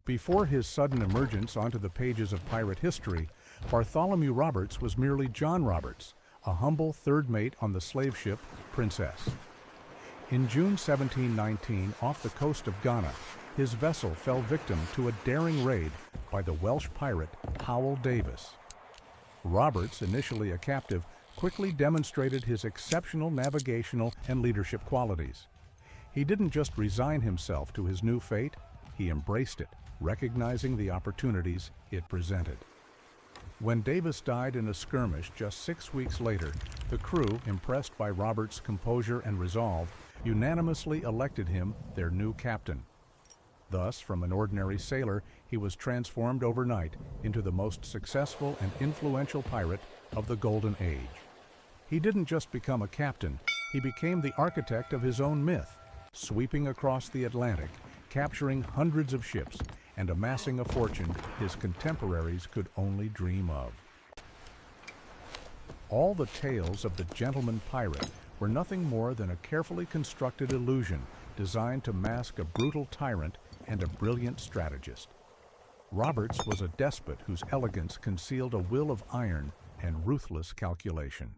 Before his sudden emergence onto the pages of pirate history, Bartholomew Roberts was merely John Roberts, a humble third mate on the slave ship Princess. In June 1719, off the coast of Ghana, his vessel fell victim to a daring raid by the Welsh pirate Howell Davis. Roberts, initially a captive, quickly demonstrated his exceptional navigational and leadership qualities. He didn't just resign himself to his new fate, he embraced it, recognizing the opportunities it presented. When Davis died in a skirmish just 6 weeks later, the crew, impressed by Roberts' composure and resolve, unanimously elected him their new captain. Thus, from an ordinary sailor, he was transformed overnight into the most successful and influential pirate of the Golden Age. He didn't just become a captain, he became the architect of his own myth, sweeping across the Atlantic, capturing hundreds of ships, and amassing a fortune his contemporaries could only dream of. All the tales of the gentleman pirate were nothing more than a carefully constructed illusion designed to mask a brutal tyrant and a brilliant strategist. Roberts was a despot whose elegance concealed a will of iron and ruthless calculation.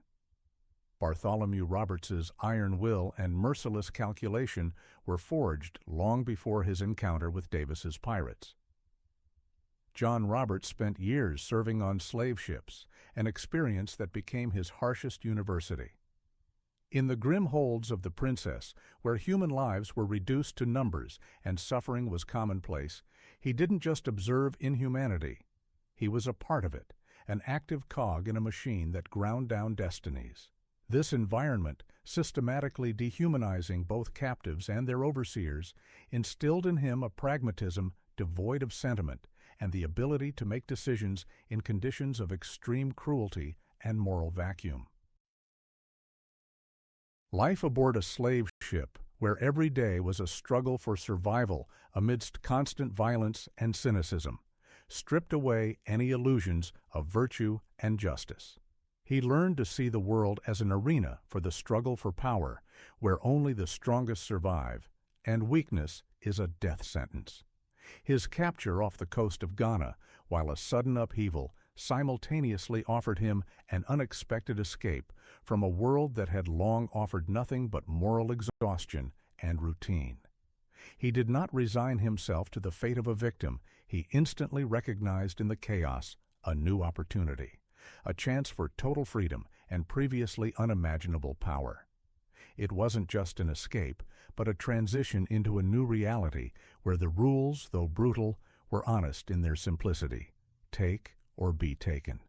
Bartholomew Roberts's iron will and merciless calculation were forged long before his encounter with Davis's pirates. John Roberts spent years serving on slave ships, an experience that became his harshest university. In the grim holds of the Princess, where human lives were reduced to numbers and suffering was commonplace, he didn't just observe inhumanity. He was a part of it, an active cog in a machine that ground down destinies. This environment, systematically dehumanizing both captives and their overseers, instilled in him a pragmatism devoid of sentiment and the ability to make decisions in conditions of extreme cruelty and moral vacuum. Life aboard a slave ship, where every day was a struggle for survival amidst constant violence and cynicism, stripped away any illusions of virtue and justice. He learned to see the world as an arena for the struggle for power, where only the strongest survive, and weakness is a death sentence. His capture off the coast of Ghana, while a sudden upheaval, simultaneously offered him an unexpected escape from a world that had long offered nothing but moral exhaustion and routine. He did not resign himself to the fate of a victim. He instantly recognized in the chaos a new opportunity, a chance for total freedom and previously unimaginable power. It wasn't just an escape, but a transition into a new reality where the rules, though brutal, were honest in their simplicity. Take or be taken.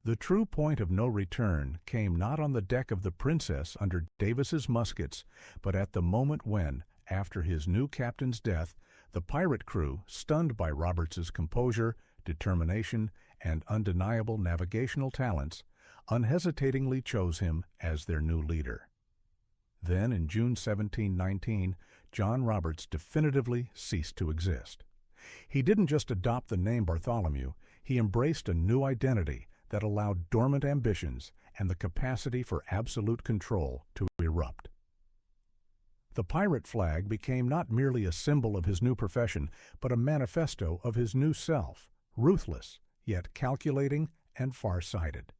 The true point of no return came not on the deck of the Princess under Davis's muskets, but at the moment when, after his new captain's death, the pirate crew, stunned by Roberts's composure, determination, and undeniable navigational talents, unhesitatingly chose him as their new leader. Then, in June 1719, John Roberts definitively ceased to exist. He didn't just adopt the name Bartholomew, he embraced a new identity that allowed dormant ambitions and the capacity for absolute control to erupt. The pirate flag became not merely a symbol of his new profession, but a manifesto of his new self, ruthless, yet calculating and far-sighted.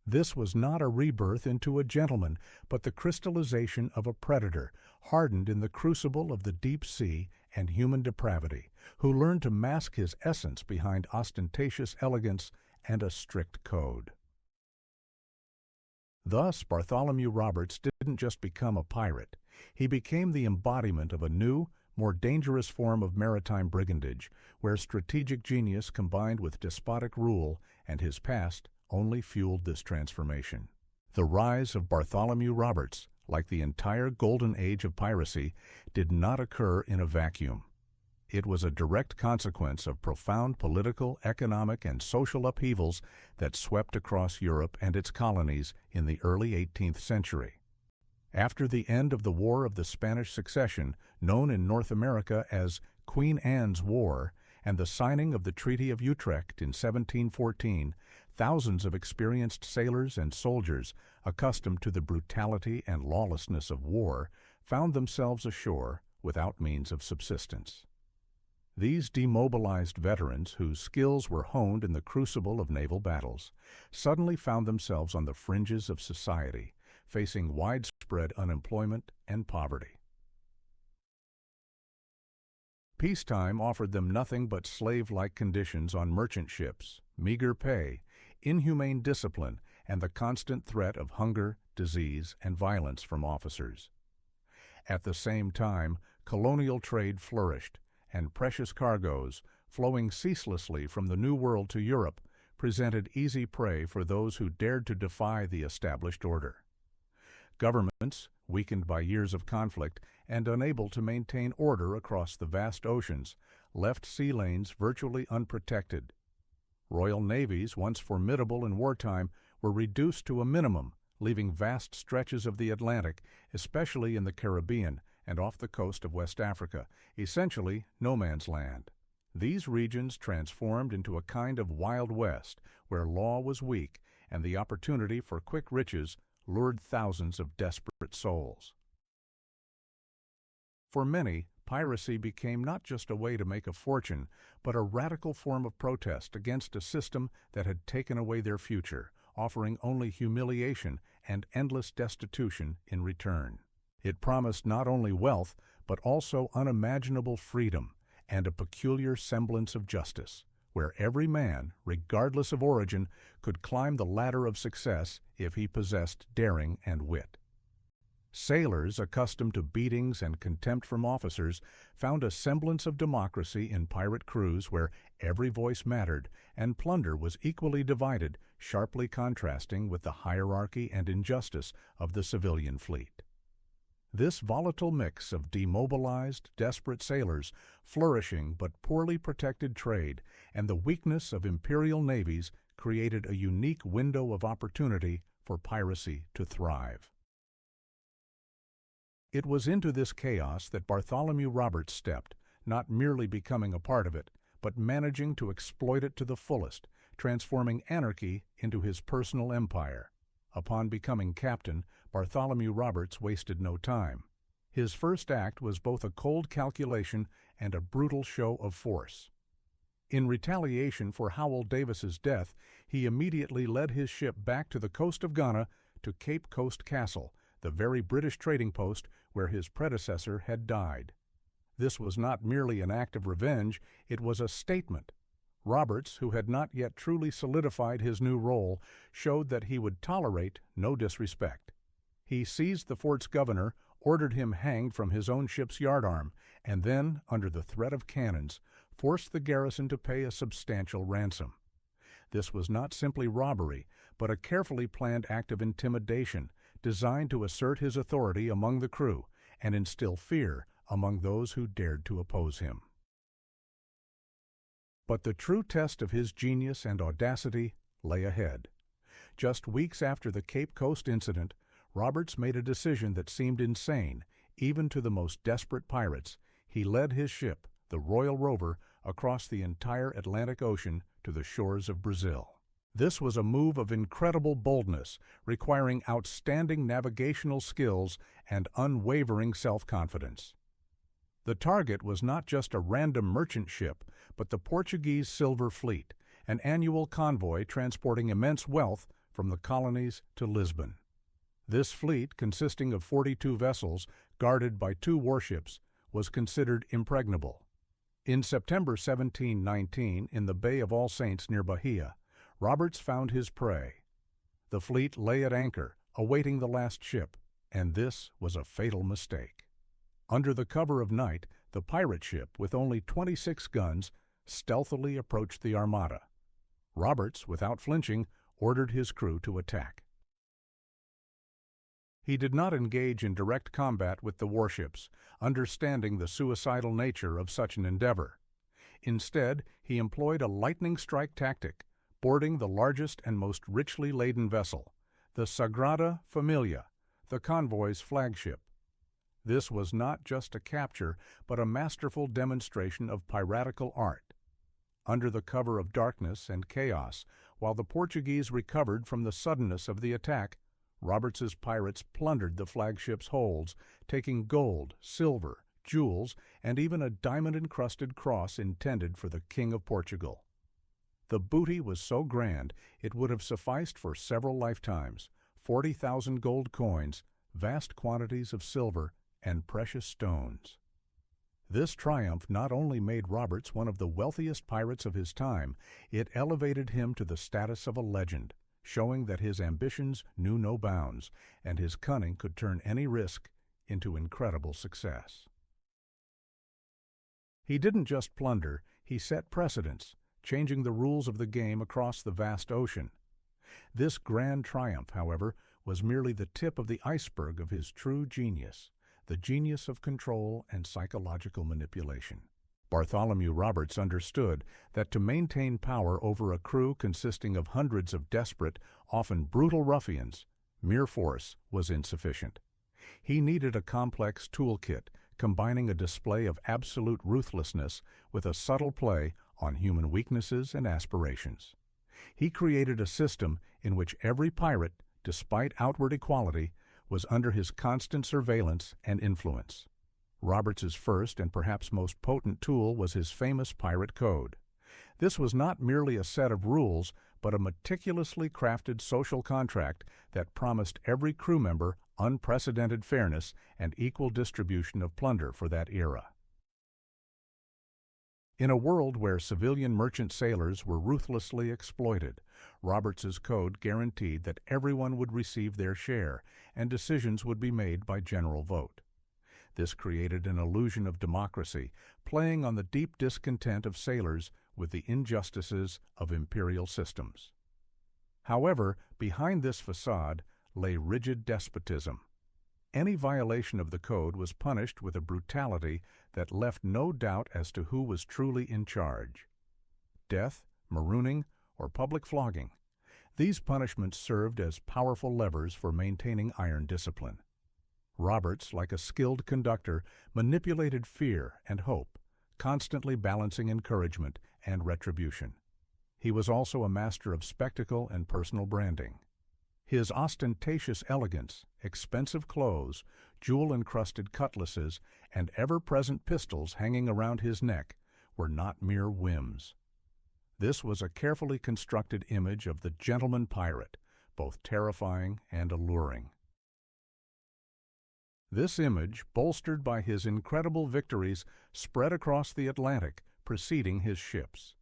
This was not a rebirth into a gentleman, but the crystallization of a predator, hardened in the crucible of the deep sea and human depravity, who learned to mask his essence behind ostentatious elegance and a strict code. Thus, Bartholomew Roberts didn't just become a pirate. He became the embodiment of a new, more dangerous form of maritime brigandage, where strategic genius combined with despotic rule, and his past only fueled this transformation. The rise of Bartholomew Roberts, like the entire Golden Age of Piracy, did not occur in a vacuum. It was a direct consequence of profound political, economic, and social upheavals that swept across Europe and its colonies in the early 18th century. After the end of the War of the Spanish Succession, known in North America as Queen Anne's War, and the signing of the Treaty of Utrecht in 1714, thousands of experienced sailors and soldiers, accustomed to the brutality and lawlessness of war, found themselves ashore without means of subsistence. These demobilized veterans, whose skills were honed in the crucible of naval battles, suddenly found themselves on the fringes of society, facing widespread unemployment and poverty. Peacetime offered them nothing but slave-like conditions on merchant ships, meager pay, inhumane discipline, and the constant threat of hunger, disease, and violence from officers. At the same time, colonial trade flourished, and precious cargoes, flowing ceaselessly from the New World to Europe, presented easy prey for those who dared to defy the established order. Governments, weakened by years of conflict and unable to maintain order across the vast oceans, left sea lanes virtually unprotected. Royal navies, once formidable in wartime, were reduced to a minimum, leaving vast stretches of the Atlantic, especially in the Caribbean and off the coast of West Africa, essentially no man's land. These regions transformed into a kind of Wild West, where law was weak and the opportunity for quick riches lured thousands of desperate souls. For many, piracy became not just a way to make a fortune, but a radical form of protest against a system that had taken away their future, offering only humiliation and endless destitution in return. It promised not only wealth, but also unimaginable freedom and a peculiar semblance of justice, where every man, regardless of origin, could climb the ladder of success if he possessed daring and wit. Sailors, accustomed to beatings and contempt from officers, found a semblance of democracy in pirate crews where every voice mattered and plunder was equally divided, sharply contrasting with the hierarchy and injustice of the civilian fleet. This volatile mix of demobilized, desperate sailors, flourishing but poorly protected trade, and the weakness of imperial navies created a unique window of opportunity for piracy to thrive. It was into this chaos that Bartholomew Roberts stepped, not merely becoming a part of it, but managing to exploit it to the fullest, transforming anarchy into his personal empire. Upon becoming captain, Bartholomew Roberts wasted no time. His first act was both a cold calculation and a brutal show of force. In retaliation for Howell Davis's death, he immediately led his ship back to the coast of Ghana to Cape Coast Castle, the very British trading post where his predecessor had died. This was not merely an act of revenge, it was a statement. Roberts, who had not yet truly solidified his new role, showed that he would tolerate no disrespect. He seized the fort's governor, ordered him hanged from his own ship's yardarm, and then, under the threat of cannons, forced the garrison to pay a substantial ransom. This was not simply robbery, but a carefully planned act of intimidation, designed to assert his authority among the crew and instill fear among those who dared to oppose him. But the true test of his genius and audacity lay ahead. Just weeks after the Cape Coast incident, Roberts made a decision that seemed insane, even to the most desperate pirates. He led his ship, the Royal Rover, across the entire Atlantic Ocean to the shores of Brazil. This was a move of incredible boldness, requiring outstanding navigational skills and unwavering self-confidence. The target was not just a random merchant ship, but the Portuguese Silver Fleet, an annual convoy transporting immense wealth from the colonies to Lisbon. This fleet, consisting of 42 vessels guarded by 2 warships, was considered impregnable. In September 1719, in the Bay of All Saints near Bahia, Roberts found his prey. The fleet lay at anchor, awaiting the last ship, and this was a fatal mistake. Under the cover of night, the pirate ship, with only 26 guns, stealthily approached the armada. Roberts, without flinching, ordered his crew to attack. He did not engage in direct combat with the warships, understanding the suicidal nature of such an endeavor. Instead, he employed a lightning strike tactic, boarding the largest and most richly laden vessel, the Sagrada Familia, the convoy's flagship. This was not just a capture, but a masterful demonstration of piratical art. Under the cover of darkness and chaos, while the Portuguese recovered from the suddenness of the attack, Roberts's pirates plundered the flagship's holds, taking gold, silver, jewels, and even a diamond-encrusted cross intended for the King of Portugal. The booty was so grand it would have sufficed for several lifetimes, 40,000 gold coins, vast quantities of silver, and precious stones. This triumph not only made Roberts one of the wealthiest pirates of his time, it elevated him to the status of a legend, showing that his ambitions knew no bounds, and his cunning could turn any risk into incredible success. He didn't just plunder, he set precedents, changing the rules of the game across the vast ocean. This grand triumph, however, was merely the tip of the iceberg of his true genius, the genius of control and psychological manipulation. Bartholomew Roberts understood that to maintain power over a crew consisting of hundreds of desperate, often brutal ruffians, mere force was insufficient. He needed a complex toolkit, combining a display of absolute ruthlessness with a subtle play on human weaknesses and aspirations. He created a system in which every pirate, despite outward equality, was under his constant surveillance and influence. Roberts's first and perhaps most potent tool was his famous pirate code. This was not merely a set of rules, but a meticulously crafted social contract that promised every crew member unprecedented fairness and equal distribution of plunder for that era. In a world where civilian merchant sailors were ruthlessly exploited, Roberts's code guaranteed that everyone would receive their share, and decisions would be made by general vote. This created an illusion of democracy, playing on the deep discontent of sailors with the injustices of imperial systems. However, behind this facade lay rigid despotism. Any violation of the code was punished with a brutality that left no doubt as to who was truly in charge. Death, marooning, or public flogging. These punishments served as powerful levers for maintaining iron discipline. Roberts, like a skilled conductor, manipulated fear and hope, constantly balancing encouragement and retribution. He was also a master of spectacle and personal branding. His ostentatious elegance, expensive clothes, jewel-encrusted cutlasses, and ever-present pistols hanging around his neck were not mere whims. This was a carefully constructed image of the gentleman pirate, both terrifying and alluring. This image, bolstered by his incredible victories, spread across the Atlantic, preceding his ships.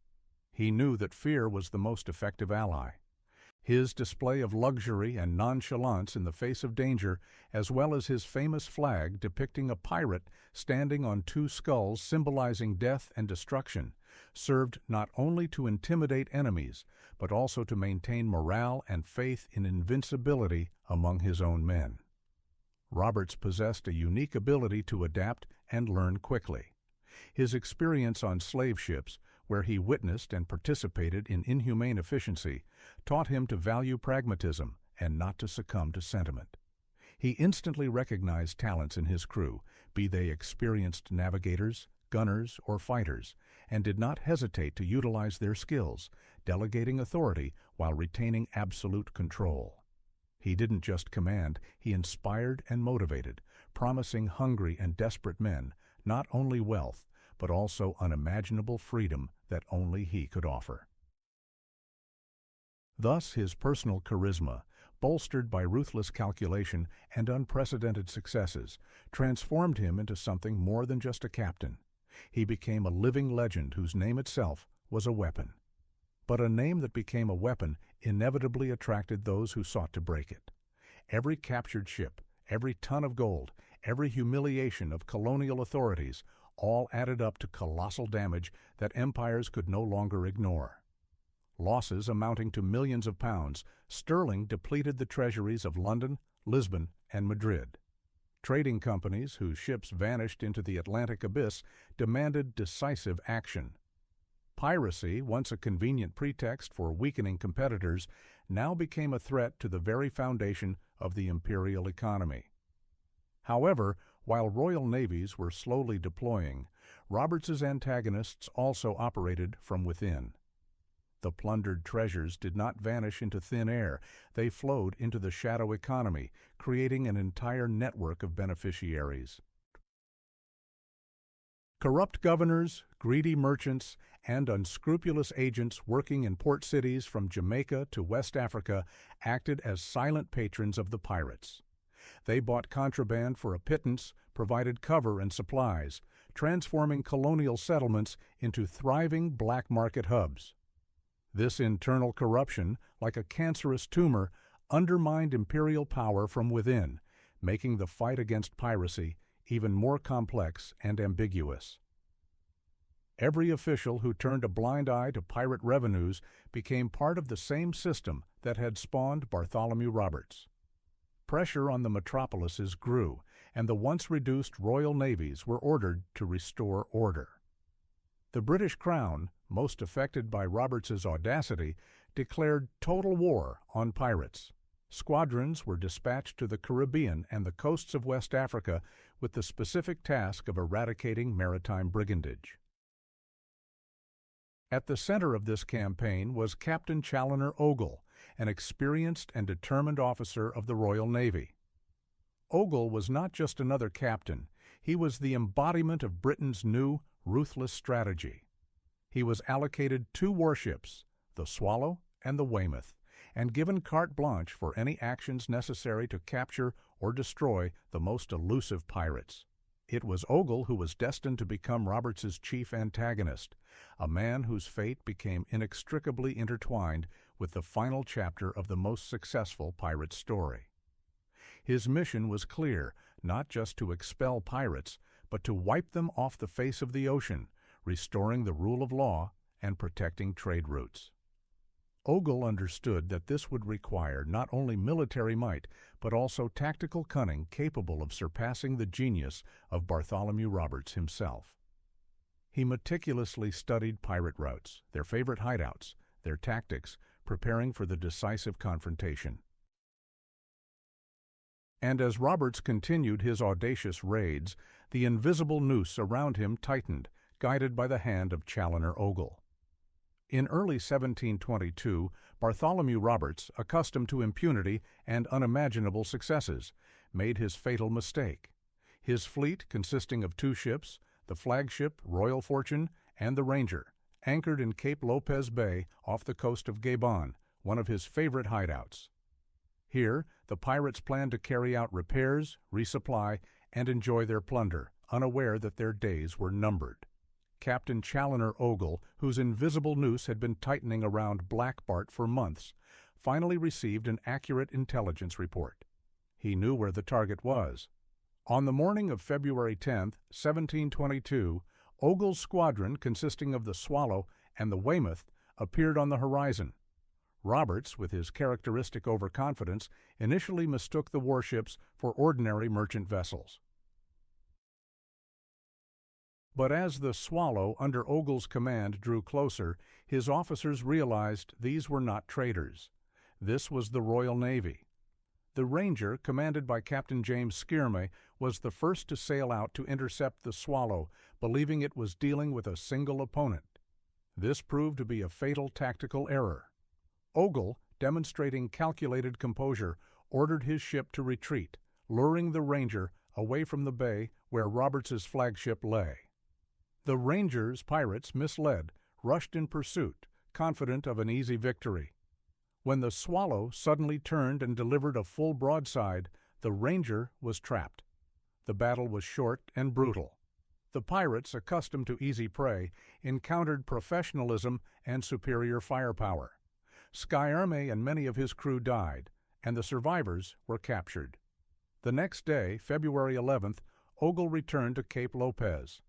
He knew that fear was the most effective ally. His display of luxury and nonchalance in the face of danger, as well as his famous flag depicting a pirate standing on two skulls symbolizing death and destruction, served not only to intimidate enemies, but also to maintain morale and faith in invincibility among his own men. Roberts possessed a unique ability to adapt and learn quickly. His experience on slave ships, where he witnessed and participated in inhumane efficiency, taught him to value pragmatism and not to succumb to sentiment. He instantly recognized talents in his crew, be they experienced navigators, gunners, or fighters, and did not hesitate to utilize their skills, delegating authority while retaining absolute control. He didn't just command, he inspired and motivated, promising hungry and desperate men not only wealth, but also unimaginable freedom that only he could offer. Thus his personal charisma, bolstered by ruthless calculation and unprecedented successes, transformed him into something more than just a captain. He became a living legend whose name itself was a weapon. But a name that became a weapon inevitably attracted those who sought to break it. Every captured ship, every ton of gold, every humiliation of colonial authorities, all added up to colossal damage that empires could no longer ignore. Losses amounting to millions of pounds, sterling depleted the treasuries of London, Lisbon, and Madrid. Trading companies, whose ships vanished into the Atlantic abyss, demanded decisive action. Piracy, once a convenient pretext for weakening competitors, now became a threat to the very foundation of the imperial economy. However, while royal navies were slowly deploying, Roberts's antagonists also operated from within. The plundered treasures did not vanish into thin air. They flowed into the shadow economy, creating an entire network of beneficiaries. Corrupt governors, greedy merchants, and unscrupulous agents working in port cities from Jamaica to West Africa acted as silent patrons of the pirates. They bought contraband for a pittance, provided cover and supplies, transforming colonial settlements into thriving black market hubs. This internal corruption, like a cancerous tumor, undermined imperial power from within, making the fight against piracy even more complex and ambiguous. Every official who turned a blind eye to pirate revenues became part of the same system that had spawned Bartholomew Roberts. Pressure on the metropolises grew, and the once reduced royal navies were ordered to restore order. The British Crown, most affected by Roberts's audacity, declared total war on pirates. Squadrons were dispatched to the Caribbean and the coasts of West Africa with the specific task of eradicating maritime brigandage. At the center of this campaign was Captain Chaloner Ogle, an experienced and determined officer of the Royal Navy. Ogle was not just another captain, he was the embodiment of Britain's new, ruthless strategy. He was allocated 2 warships, the Swallow and the Weymouth, and given carte blanche for any actions necessary to capture or destroy the most elusive pirates. It was Ogle who was destined to become Roberts's chief antagonist, a man whose fate became inextricably intertwined with the final chapter of the most successful pirate story. His mission was clear, not just to expel pirates, but to wipe them off the face of the ocean, restoring the rule of law and protecting trade routes. Ogle understood that this would require not only military might, but also tactical cunning capable of surpassing the genius of Bartholomew Roberts himself. He meticulously studied pirate routes, their favorite hideouts, their tactics, preparing for the decisive confrontation. And as Roberts continued his audacious raids, the invisible noose around him tightened, guided by the hand of Chaloner Ogle. In early 1722, Bartholomew Roberts, accustomed to impunity and unimaginable successes, made his fatal mistake. His fleet, consisting of 2 ships, the flagship Royal Fortune and the Ranger, anchored in Cape Lopez Bay off the coast of Gabon, one of his favorite hideouts. Here, the pirates planned to carry out repairs, resupply, and enjoy their plunder, unaware that their days were numbered. Captain Chaloner Ogle, whose invisible noose had been tightening around Black Bart for months, finally received an accurate intelligence report. He knew where the target was. On the morning of February 10, 1722, Ogle's squadron, consisting of the Swallow and the Weymouth, appeared on the horizon. Roberts, with his characteristic overconfidence, initially mistook the warships for ordinary merchant vessels. But as the Swallow, under Ogle's command, drew closer, his officers realized these were not traders. This was the Royal Navy. The Ranger, commanded by Captain James Skierme, was the first to sail out to intercept the Swallow, believing it was dealing with a single opponent. This proved to be a fatal tactical error. Ogle, demonstrating calculated composure, ordered his ship to retreat, luring the Ranger away from the bay where Roberts's flagship lay. The Ranger's pirates, misled, rushed in pursuit, confident of an easy victory. When the Swallow suddenly turned and delivered a full broadside, the Ranger was trapped. The battle was short and brutal. The pirates, accustomed to easy prey, encountered professionalism and superior firepower. Skierme and many of his crew died, and the survivors were captured. The next day, February 11th, Ogle returned to Cape Lopez.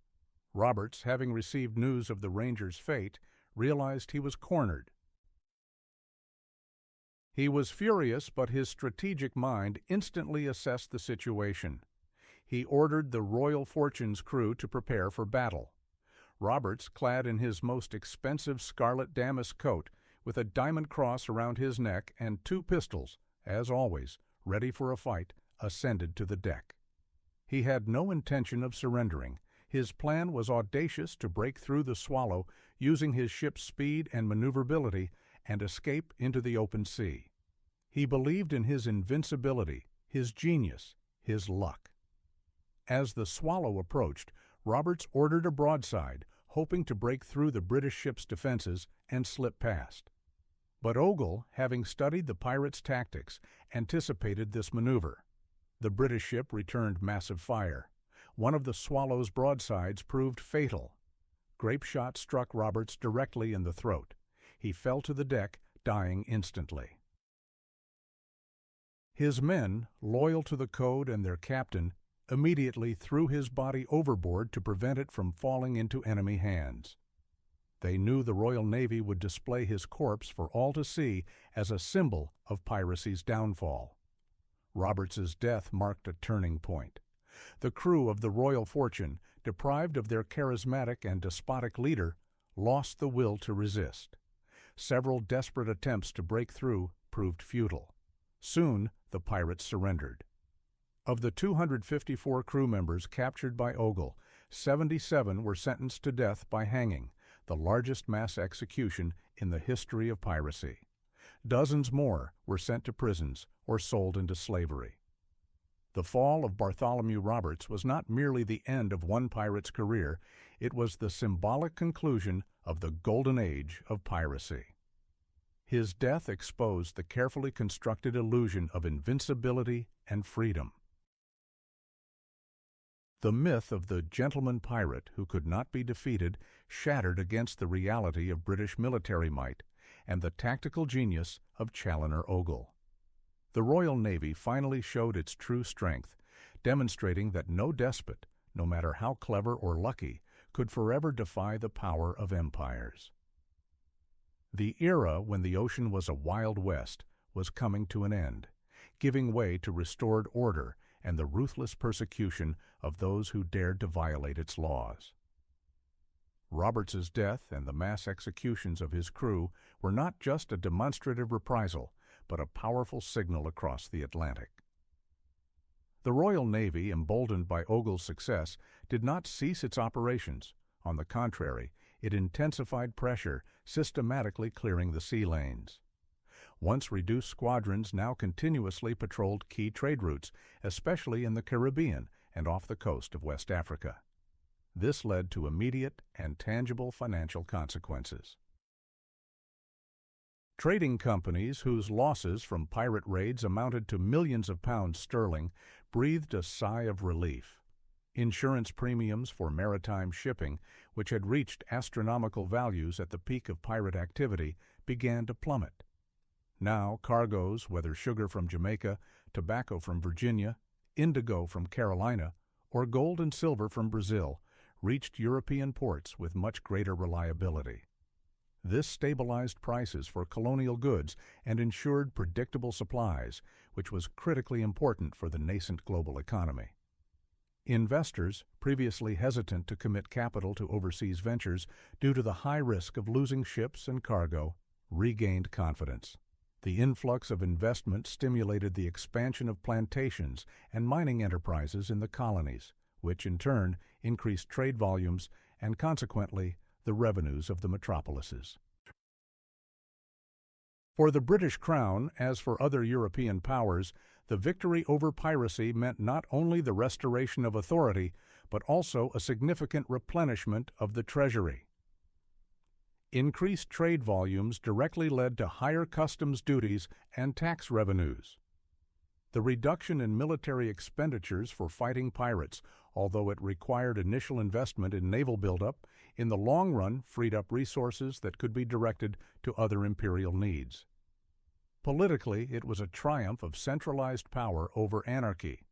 Roberts, having received news of the Ranger's fate, realized he was cornered. He was furious, but his strategic mind instantly assessed the situation. He ordered the Royal Fortune's crew to prepare for battle. Roberts, clad in his most expensive scarlet damask coat, with a diamond cross around his neck and 2 pistols, as always, ready for a fight, ascended to the deck. He had no intention of surrendering. His plan was audacious to break through the Swallow, using his ship's speed and maneuverability, and escape into the open sea. He believed in his invincibility, his genius, his luck. As the Swallow approached, Roberts ordered a broadside, hoping to break through the British ship's defenses and slip past. But Ogle, having studied the pirates' tactics, anticipated this maneuver. The British ship returned massive fire. One of the Swallow's broadsides proved fatal. Grape shot struck Roberts directly in the throat. He fell to the deck, dying instantly. His men, loyal to the code and their captain, immediately threw his body overboard to prevent it from falling into enemy hands. They knew the Royal Navy would display his corpse for all to see as a symbol of piracy's downfall. Roberts's death marked a turning point. The crew of the Royal Fortune, deprived of their charismatic and despotic leader, lost the will to resist. Several desperate attempts to break through proved futile. Soon, the pirates surrendered. Of the 254 crew members captured by Ogle, 77 were sentenced to death by hanging, the largest mass execution in the history of piracy. Dozens more were sent to prisons or sold into slavery. The fall of Bartholomew Roberts was not merely the end of one pirate's career, it was the symbolic conclusion of the Golden Age of Piracy. His death exposed the carefully constructed illusion of invincibility and freedom. The myth of the gentleman pirate who could not be defeated shattered against the reality of British military might and the tactical genius of Chaloner Ogle. The Royal Navy finally showed its true strength, demonstrating that no despot, no matter how clever or lucky, could forever defy the power of empires. The era when the ocean was a Wild West was coming to an end, giving way to restored order and the ruthless persecution of those who dared to violate its laws. Roberts's death and the mass executions of his crew were not just a demonstrative reprisal, but a powerful signal across the Atlantic. The Royal Navy, emboldened by Ogle's success, did not cease its operations. On the contrary, it intensified pressure, systematically clearing the sea lanes. Once reduced squadrons now continuously patrolled key trade routes, especially in the Caribbean and off the coast of West Africa. This led to immediate and tangible financial consequences. Trading companies whose losses from pirate raids amounted to millions of pounds sterling breathed a sigh of relief. Insurance premiums for maritime shipping, which had reached astronomical values at the peak of pirate activity, began to plummet. Now cargoes, whether sugar from Jamaica, tobacco from Virginia, indigo from Carolina, or gold and silver from Brazil, reached European ports with much greater reliability. This stabilized prices for colonial goods and ensured predictable supplies, which was critically important for the nascent global economy. Investors, previously hesitant to commit capital to overseas ventures due to the high risk of losing ships and cargo, regained confidence. The influx of investment stimulated the expansion of plantations and mining enterprises in the colonies, which in turn increased trade volumes and consequently the revenues of the metropolises. For the British Crown, as for other European powers, the victory over piracy meant not only the restoration of authority, but also a significant replenishment of the treasury. Increased trade volumes directly led to higher customs duties and tax revenues. The reduction in military expenditures for fighting pirates, although it required initial investment in naval buildup, in the long run freed up resources that could be directed to other imperial needs. Politically, it was a triumph of centralized power over anarchy.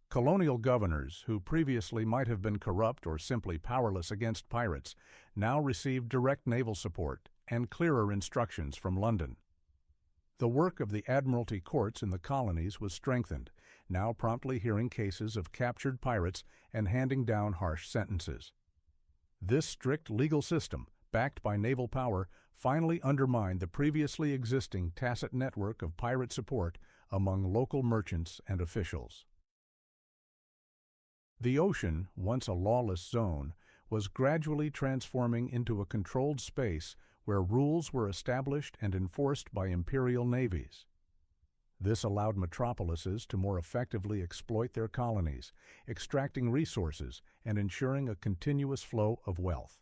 Colonial governors, who previously might have been corrupt or simply powerless against pirates, now received direct naval support and clearer instructions from London. The work of the Admiralty courts in the colonies was strengthened, now promptly hearing cases of captured pirates and handing down harsh sentences. This strict legal system, backed by naval power, finally undermined the previously existing tacit network of pirate support among local merchants and officials. The ocean, once a lawless zone, was gradually transforming into a controlled space where rules were established and enforced by imperial navies. This allowed metropolises to more effectively exploit their colonies, extracting resources and ensuring a continuous flow of wealth.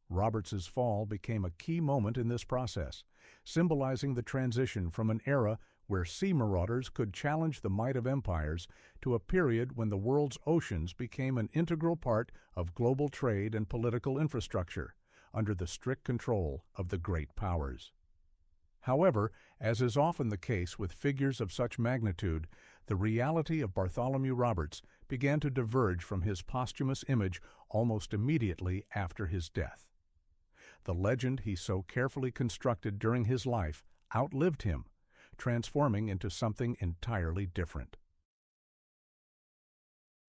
Roberts's fall became a key moment in this process, symbolizing the transition from an era where sea marauders could challenge the might of empires to a period when the world's oceans became an integral part of global trade and political infrastructure, under the strict control of the great powers. However, as is often the case with figures of such magnitude, the reality of Bartholomew Roberts began to diverge from his posthumous image almost immediately after his death. The legend he so carefully constructed during his life outlived him, transforming into something entirely different.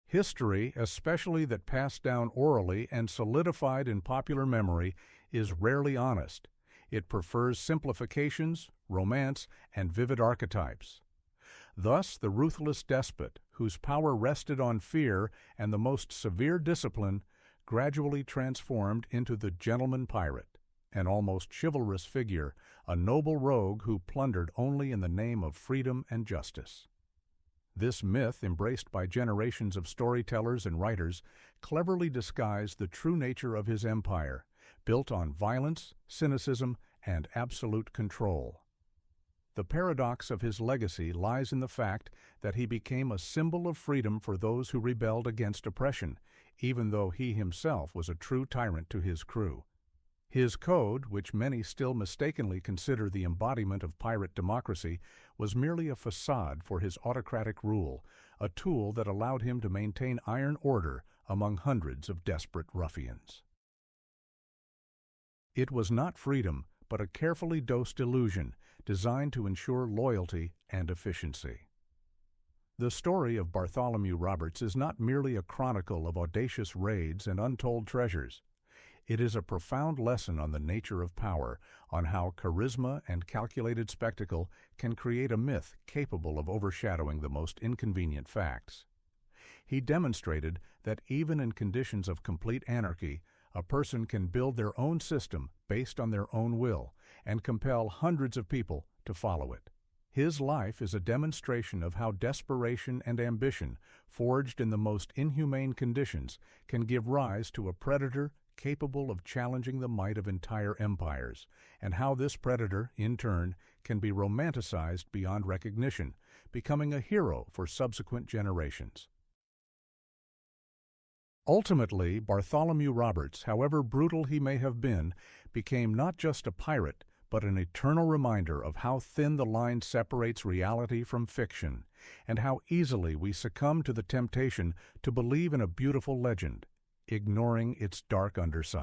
History, especially that passed down orally and solidified in popular memory, is rarely honest. It prefers simplifications, romance, and vivid archetypes. Thus, the ruthless despot, whose power rested on fear and the most severe discipline, gradually transformed into the gentleman pirate, an almost chivalrous figure, a noble rogue who plundered only in the name of freedom and justice. This myth, embraced by generations of storytellers and writers, cleverly disguised the true nature of his empire, built on violence, cynicism, and absolute control. The paradox of his legacy lies in the fact that he became a symbol of freedom for those who rebelled against oppression, even though he himself was a true tyrant to his crew. His code, which many still mistakenly consider the embodiment of pirate democracy, was merely a facade for his autocratic rule, a tool that allowed him to maintain iron order among hundreds of desperate ruffians. It was not freedom, but a carefully dosed illusion designed to ensure loyalty and efficiency. The story of Bartholomew Roberts is not merely a chronicle of audacious raids and untold treasures. It is a profound lesson on the nature of power, on how charisma and calculated spectacle can create a myth capable of overshadowing the most inconvenient facts. He demonstrated that even in conditions of complete anarchy, a person can build their own system based on their own will and compel hundreds of people to follow it. His life is a demonstration of how desperation and ambition, forged in the most inhumane conditions, can give rise to a predator capable of challenging the might of entire empires, and how this predator, in turn, can be romanticized beyond recognition, becoming a hero for subsequent generations. Ultimately, Bartholomew Roberts, however brutal he may have been, became not just a pirate, but an eternal reminder of how thin the line separates reality from fiction, and how easily we succumb to the temptation to believe in a beautiful legend, ignoring its dark underside.